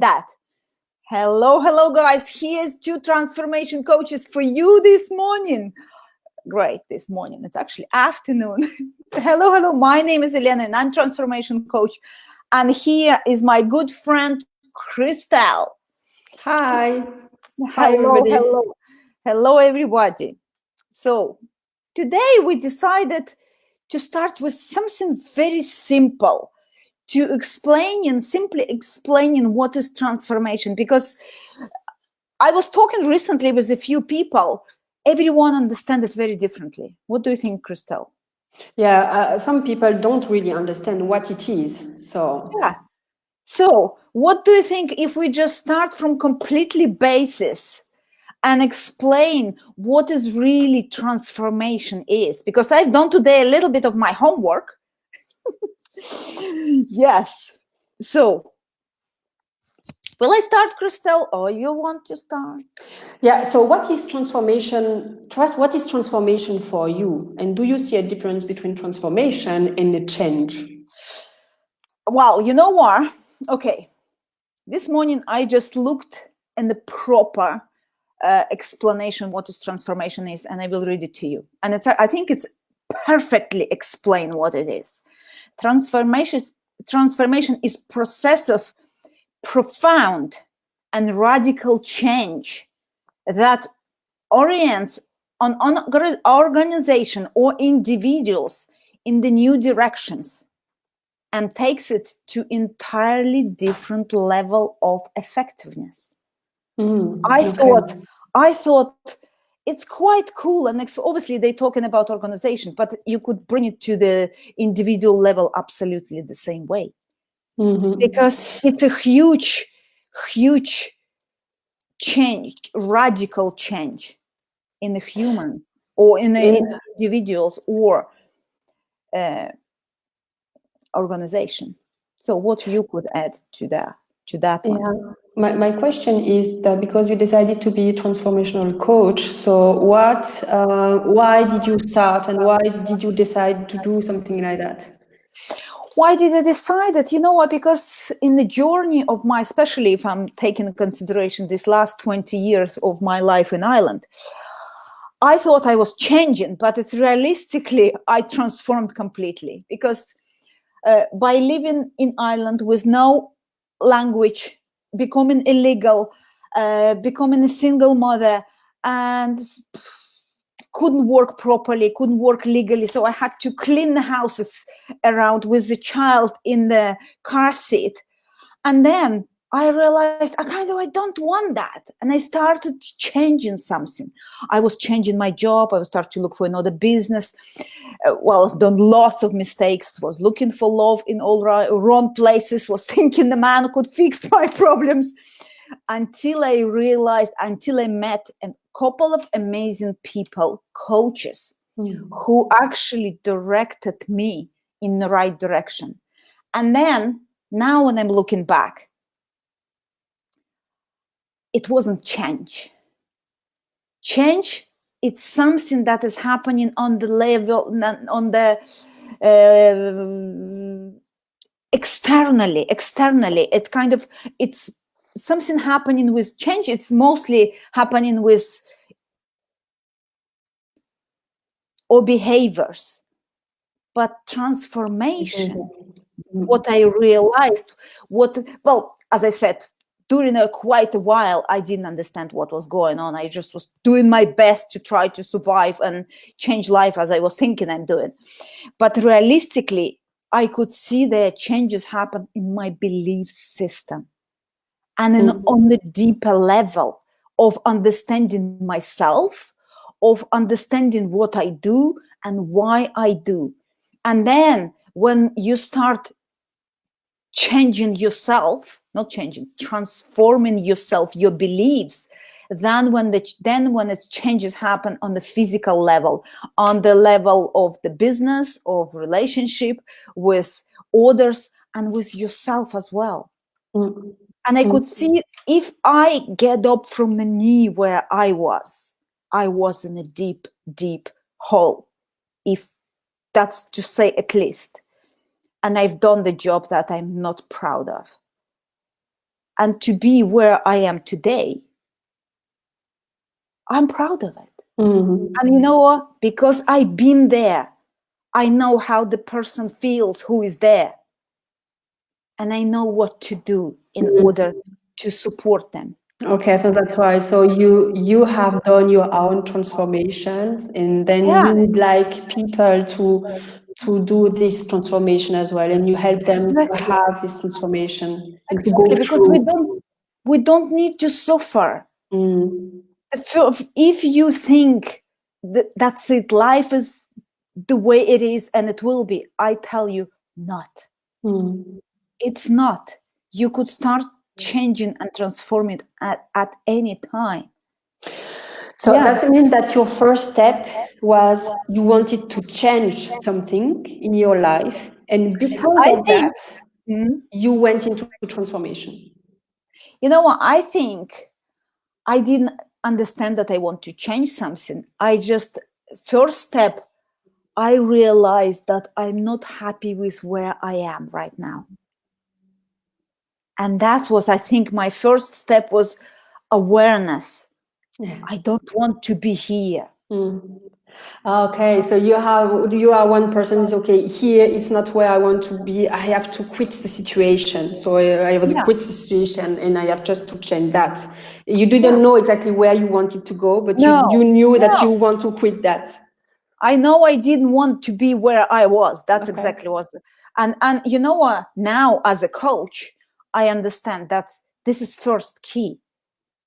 that. Hello, guys. Here's two transformation coaches for you this morning. Great, this morning. It's actually afternoon. Hello. My name is Elena, and I'm transformation coach. And here is my good friend, Christelle. Hi. Hi, everybody. Hello, everybody. So today we decided to start with something very simple, to simply explaining what is transformation, because I was talking recently with a few people. Everyone understands it very differently. What do you think, Christelle? Yeah, some people don't really understand what it is. So what do you think if we just start from completely basis and explain what is really transformation is? Because I've done today a little bit of my homework. Yes. So will I start, Christelle, or you want to start? Yeah, so what is transformation? What is transformation for you? And do you see a difference between transformation and a change? Well, you know what? Okay. This morning I just looked in the proper explanation what is transformation is, and I will read it to you. And I think it's perfectly explain what it is. Transformation is process of profound and radical change that orients on organization or individuals in the new directions and takes it to entirely different level of effectiveness. I thought it's quite cool, and obviously they're talking about organization, but you could bring it to the individual level absolutely the same way, because it's a huge change, radical change in the humans or in the individuals or organization. So what you could add to that one? Yeah. My question is that because you decided to be a transformational coach, so why did you start and why did you decide to do something like that? Why did I decide that? You know what? Because in the journey of my, especially if I'm taking into consideration this last 20 years of my life in Ireland, I thought I was changing, but it's realistically, I transformed completely, because by living in Ireland with no language, becoming illegal, becoming a single mother, and couldn't work properly, couldn't work legally. So I had to clean the houses around with the child in the car seat. And then I realized I don't want that. And I started changing something. I was changing my job. I was starting to look for another business. I've done lots of mistakes, was looking for love in all wrong places, was thinking the man could fix my problems, until I met a couple of amazing people, coaches, who actually directed me in the right direction. And then now when I'm looking back, it wasn't change. Change, it's something that is happening on the level, on the externally. It's something happening with change. It's mostly happening with or behaviors. But transformation, what I realized, as I said, during quite a while, I didn't understand what was going on. I just was doing my best to try to survive and change life as I was thinking I'm doing. But realistically, I could see the changes happen in my belief system and on the deeper level of understanding myself, of understanding what I do and why I do. And then when you start changing yourself, transforming yourself, your beliefs, then when its changes happen on the physical level, on the level of the business, of relationship with others and with yourself as well. And I could see if I get up from the knee where I was in a deep, deep hole, if that's to say at least. And I've done the job that I'm not proud of. and to be where I am today, I'm proud of it. Mm-hmm. And you know what? Because I've been there, I know how the person feels who is there. And I know what to do in order to support them. Okay, so that's why. So you have done your own transformations, and then you Yeah, would like people to do this transformation as well, and you help them to exactly. have this transformation and to go Exactly. Because through. we don't need to suffer. Mm, If you think that that's it, life is the way it is and it will be, I tell you, not. mm. It's not. You could start changing and transforming at any time. So Yeah, that means that your first step was you wanted to change something in your life, and because I of think. that, Mhm. you went into transformation. You know what? I think I didn't understand that I want to change something. I just, first step, I realized that I'm not happy with where I am right now. And that was, I think, my first step was awareness. Yeah. I don't want to be here. Mm. Okay, so you are one person is okay, here it's not where I want to be. I have to quit the situation. So I have to Yeah, quit the situation and I have just to change that. You yeah. didn't know exactly where you wanted to go, but you No, knew that no. you want to quit that. I know I didn't want to be where I was. That's Okay. exactly what. And you know what? Now as a coach, I understand that this is first key.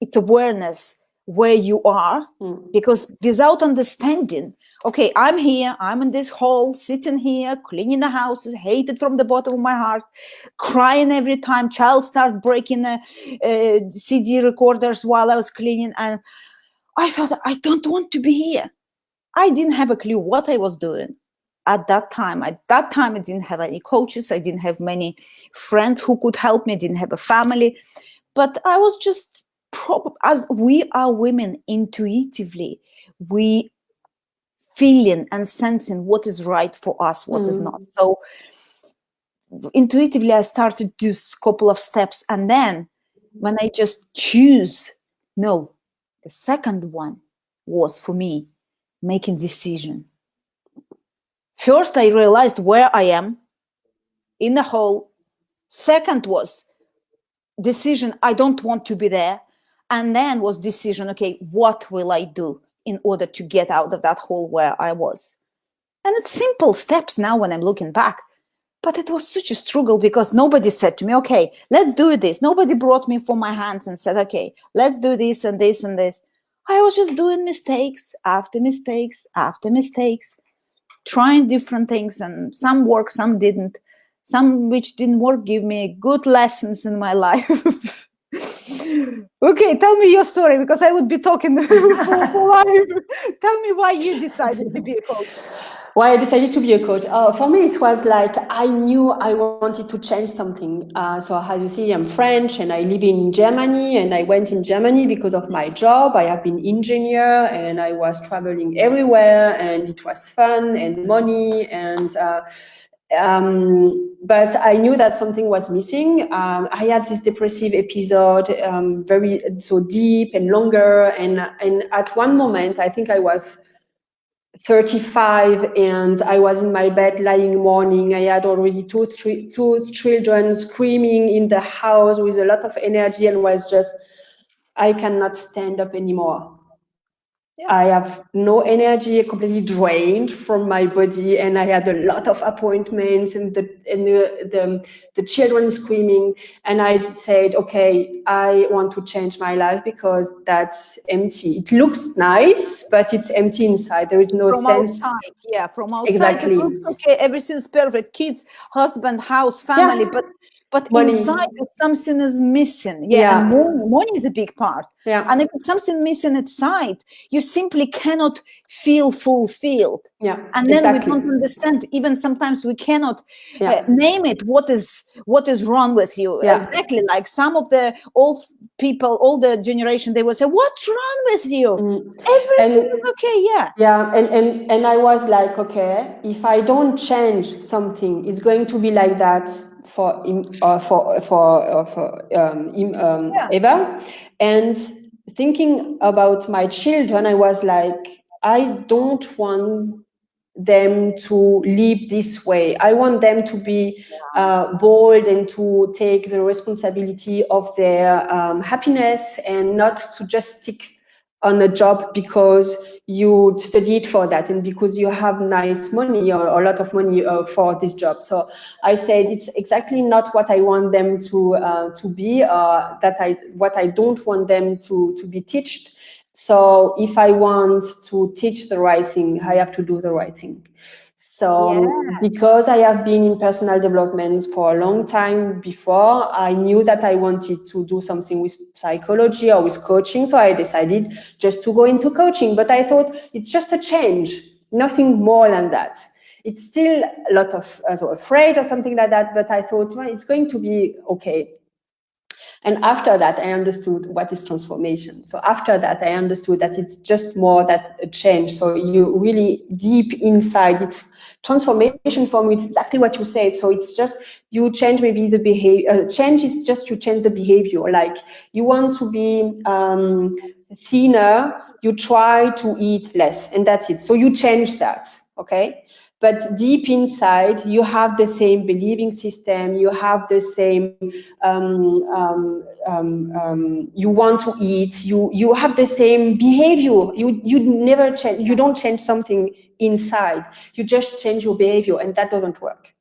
It's awareness where you are, because without understanding, okay, I'm here, I'm in this hall, sitting here, cleaning the house, hated from the bottom of my heart, crying every time child start breaking the CD recorders while I was cleaning, and I thought, I don't want to be here. I didn't have a clue what I was doing at that time. At that time, I didn't have any coaches. I didn't have many friends who could help me. I didn't have a family. But I was just, as we are women, intuitively, we feeling and sensing what is right for us, what is not. So intuitively, I started to do a couple of steps. And then when I just choose, no, the second one was for me making decision. First, I realized where I am in the hole. Second was decision, I don't want to be there. And then was decision, okay, what will I do in order to get out of that hole where I was? And it's simple steps now when I'm looking back. But it was such a struggle because nobody said to me, okay, let's do this. Nobody brought me for my hands and said, okay, let's do this and this and this. I was just doing mistakes after mistakes after mistakes, trying different things, and some worked, some didn't. Some which didn't work give me good lessons in my life. Okay, tell me your story, because I would be talking for life. Tell me why you decided to be a coach. Why I decided to be a coach? For me, it was like I knew I wanted to change something. So as you see, I'm French and I live in Germany, and I went in Germany because of my job. I have been engineer and I was traveling everywhere, and it was fun and money but I knew that something was missing. I had this depressive episode, very so deep and longer, and at one moment, I think I was 35 and I was in my bed lying mourning. I had already two children screaming in the house with a lot of energy, and was just, I cannot stand up anymore. Yeah. I have no energy, completely drained from my body, and I had a lot of appointments, and the children screaming. And I said, okay, I want to change my life because that's empty. It looks nice, but it's empty inside. There is no From sense. outside, yeah, from outside it Exactly. looks okay, everything's perfect, kids, husband, house, family, Yeah. but Money. inside something is missing. Yeah, and Yeah. money is a big part. Yeah. And if it's something missing inside, you simply cannot feel fulfilled. Yeah. And then we Exactly. don't understand. Even sometimes we cannot Yeah. name it. What is wrong with you? Yeah. Exactly, like some of the old people, older generation, they would say, "What's wrong with you? Everything is okay." Yeah. Yeah, and I was like, okay, if I don't change something, it's going to be like that Eva, and thinking about my children, I was like, I don't want them to live this way. I want them to be bold and to take the responsibility of their happiness, and not to just stick on a job because you studied for that and because you have nice money or a lot of money for this job. So I said it's exactly not what I want them to be, what I don't want them to be taught. So if I want to teach the right thing, I have to do the right thing. So because I have been in personal development for a long time before, I knew that I wanted to do something with psychology or with coaching. So I decided just to go into coaching. But I thought it's just a change, nothing more than that. It's still a lot of afraid or something like that. But I thought, well, it's going to be okay. And after that, I understood what is transformation. So after that, I understood that it's just more that a change. So you really deep inside, it's transformation for me. It's exactly what you said. So it's just you change maybe the behavior. Change is just you change the behavior. Like you want to be thinner, you try to eat less, and that's it. So you change that. Okay. But deep inside, you have the same believing system. You have the same. You want to eat. You have the same behavior. You never change. You don't change something inside. You just change your behavior, and that doesn't work.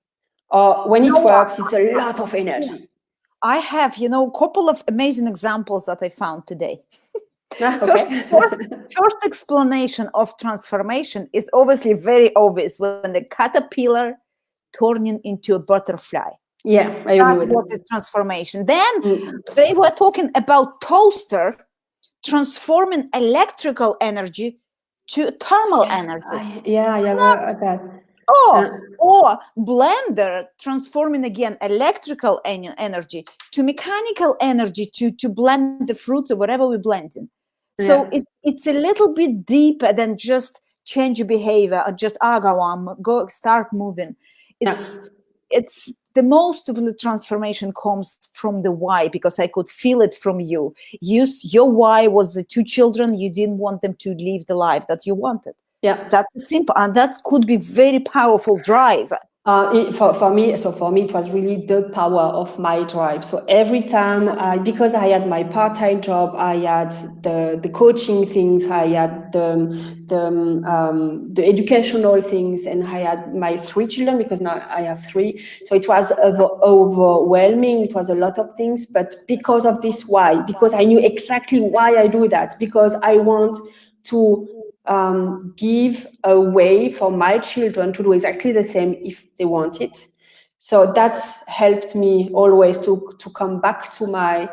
Or when it works, it's a lot of energy. I have, a couple of amazing examples that I found today. Okay. First explanation of transformation is obviously very obvious when the caterpillar turning into a butterfly. Yeah, I agree with what that. is transformation. Then they were talking about toaster transforming electrical energy to thermal energy. I have heard that. Or blender transforming again electrical energy to mechanical energy to blend the fruits or whatever we're blending. So it's a little bit deeper than just change your behavior or just go on, go start moving. It's the most of the transformation comes from the why, because I could feel it from you. Your why was the 2 children. You didn't want them to live the life that you wanted. Yeah. So that's simple, and that could be very powerful drive. For me, it was really the power of my drive. So every time, because I had my part-time job, I had the coaching things, I had the educational things, and I had my 3 children, because now I have 3. So it was overwhelming. It was a lot of things, but because of this why, because I knew exactly why I do that, because I want to give a way for my children to do exactly the same if they want it. So that's helped me always to come back to my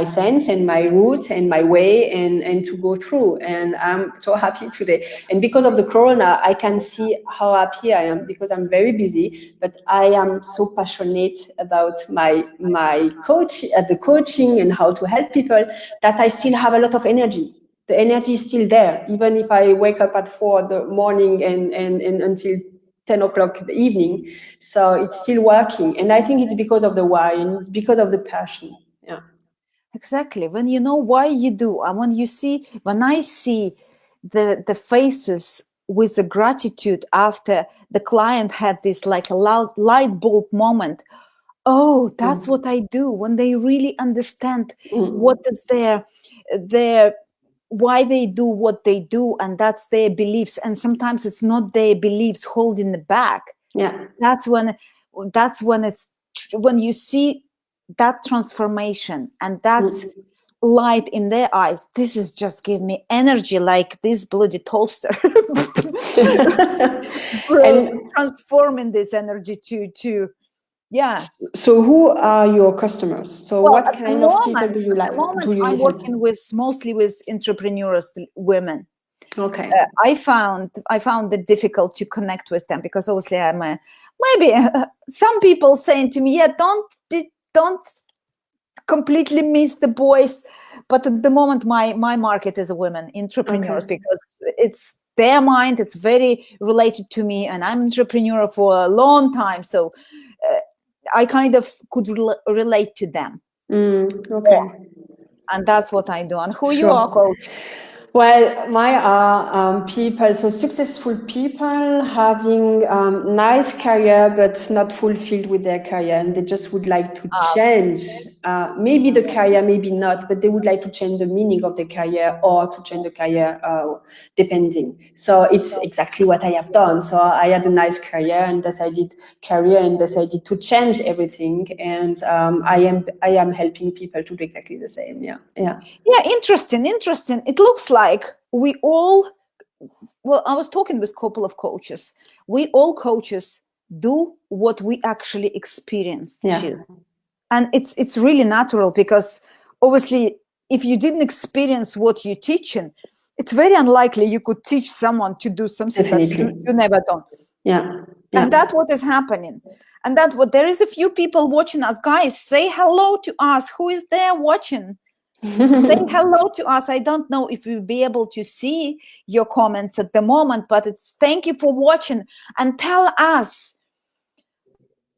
sense and my roots and my way, and to go through. And I'm so happy today. And because of the corona, I can see how happy I am, because I'm very busy, but I am so passionate about my the coaching and how to help people, that I still have a lot of energy. The energy is still there, even if I wake up at 4 in the morning and until 10 o'clock in the evening. So it's still working. And I think it's because of the why, and it's because of the passion. Yeah. Exactly. When you know why you do, and when I see the faces with the gratitude after the client had this like a light bulb moment. Oh, that's what I do. When they really understand what is their why they do what they do, and that's their beliefs. And sometimes it's not their beliefs holding the back. Yeah. That's when you see that transformation and that light in their eyes. This is just give me energy, like this bloody toaster. And transforming this energy to yeah. So who are your customers? So what kind of people do you like? At the moment, I'm working mostly with entrepreneurs, women. Okay. I found it difficult to connect with them, because obviously I'm maybe some people saying to me, yeah, don't completely miss the boys. But at the moment, my market is women entrepreneurs, because it's their mind. It's very related to me, and I'm an entrepreneur for a long time. So I kind of could relate to them. Okay. And that's what I do. And who you Sure. are, coach? Well, my are people, so successful people having nice career but not fulfilled with their career, and they just would like to change. Maybe the career, maybe not, but they would like to change the meaning of the career or to change the career depending. So it's exactly what I have done. So I had a nice career and decided to change everything, and I am helping people to do exactly the same. Yeah. Interesting. It looks like we all, well, I was talking with a couple of coaches. We all coaches do what we actually experience too. And it's really natural, because obviously if you didn't experience what you're teaching, it's very unlikely you could teach someone to do something that you never done. And that's what is happening. And that's what, there is a few people watching us. Guys, say hello to us. Who is there watching? Say hello to us. I don't know if we'll be able to see your comments at the moment, but it's thank you for watching. And tell us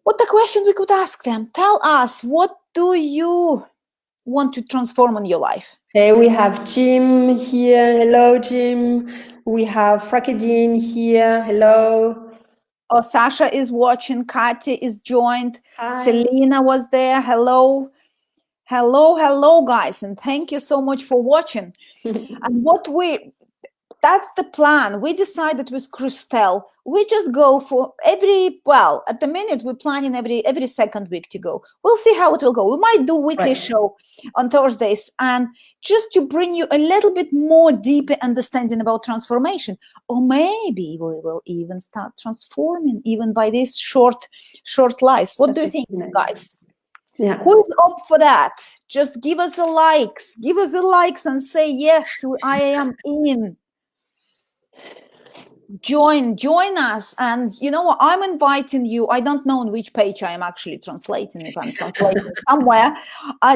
what the question we could ask them. Tell us, what do you want to transform in your life? Hey, we have Jim here. Hello, Jim. We have Frakedine here. Hello. Oh, Sasha is watching. Katya is joined. Hi. Selena was there. Hello. Hello, guys. And thank you so much for watching. And that's the plan. We decided with Christelle, we just go for at the minute we're planning every second week to go. We'll see how it will go. We might do weekly show on Thursdays, and just to bring you a little bit more deeper understanding about transformation. Or maybe we will even start transforming even by these short lives. What do you think, guys? Yeah. Who is up for that? Just give us the likes. Give us the likes and say, yes, I am in. Join us. And you know what, I'm inviting you. I don't know on which page I am actually translating. If I'm translating somewhere,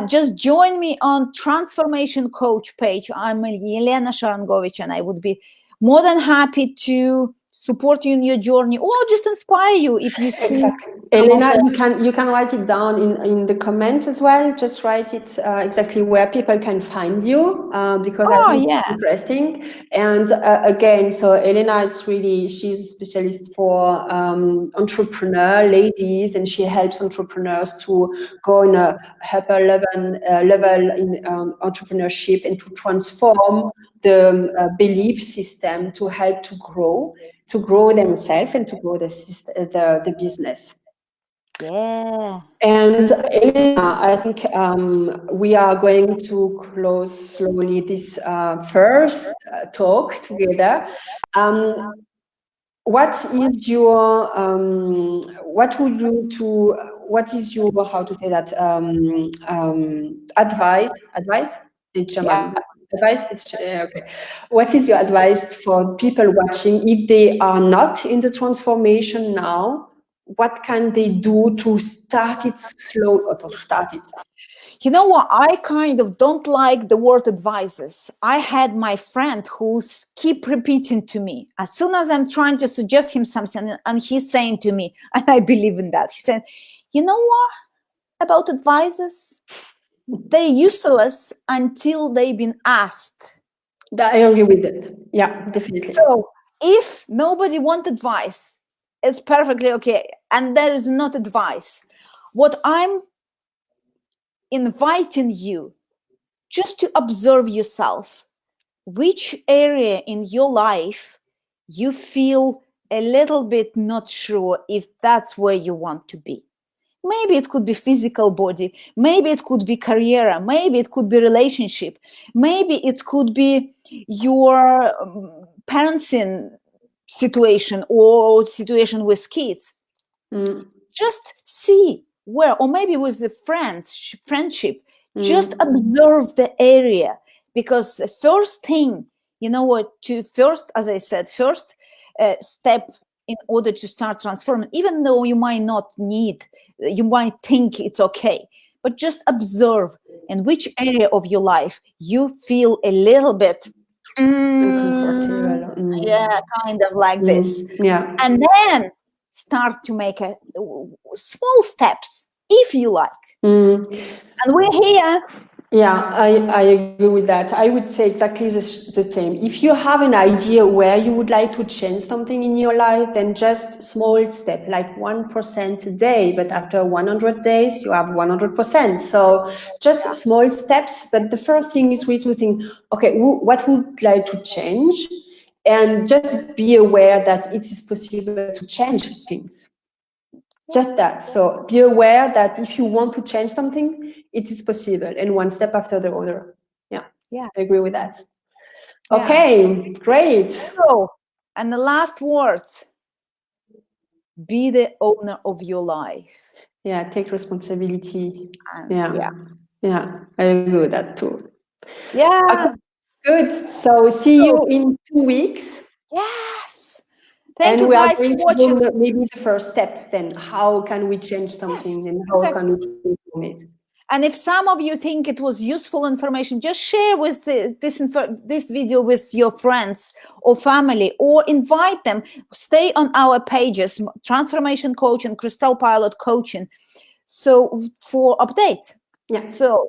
just join me on Transformation Coach page. I'm Elena Sharangovich, and I would be more than happy to support you in your journey, or just inspire you if you see. Exactly. Elena, you can write it down in the comments as well. Just write it exactly where people can find you, because I think it's interesting. And again, so Elena, she's a specialist for entrepreneur ladies, and she helps entrepreneurs to go in a upper level in entrepreneurship and to transform the belief system to help to grow themselves and to grow the business. Yeah. And Elena, I think we are going to close slowly this first talk together. What is your how to say that advice in German? Advice, it's okay. What is your advice for people watching if they are not in the transformation now? What can they do to start it slow or to start it? You know what? I kind of don't like the word advices. I had my friend who keep repeating to me as soon as I'm trying to suggest him something, and he's saying to me, and I believe in that. He said, "You know what about advices? They're useless until they've been asked." I agree with it. Yeah, definitely. So if nobody wants advice, it's perfectly okay, and there is not advice. What I'm inviting you just to observe yourself, which area in your life you feel a little bit not sure if that's where you want to be. Maybe it could be physical body, maybe it could be career, maybe it could be relationship, maybe it could be your parenting situation or situation with kids. Just see where, or maybe with the friendship, just observe the area, because the first thing, you know what, as I said, first step in order to start transforming, even though you might think it's okay, but just observe in which area of your life you feel a little bit uncomfortable. kind of like this. Yeah. And then start to make small steps, if you like. And we're here. Yeah, I agree with that. I would say exactly the same. If you have an idea where you would like to change something in your life, then just small step, like 1% a day, but after 100 days, you have 100%. So just small steps. But the first thing is we to think, okay, what would like to change? And just be aware that it is possible to change things. Just that. So be aware that if you want to change something, it is possible, and one step after the other. Yeah, I agree with that. Okay, great. So, and the last words, be the owner of your life. Yeah, take responsibility. And yeah, I agree with that too. Yeah. Okay, good. So see you in 2 weeks. Yes. Thank you we guys are going for watching. to do maybe the first step then. How can we change something, and how can we transform it? And if some of you think it was useful information, just share with this video with your friends or family, or invite them. Stay on our pages, Transformation Coach and Christelle Pilot Coaching, so for updates. Yeah. So,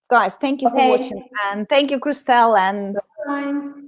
guys, thank you for watching, and thank you, Christelle. And bye.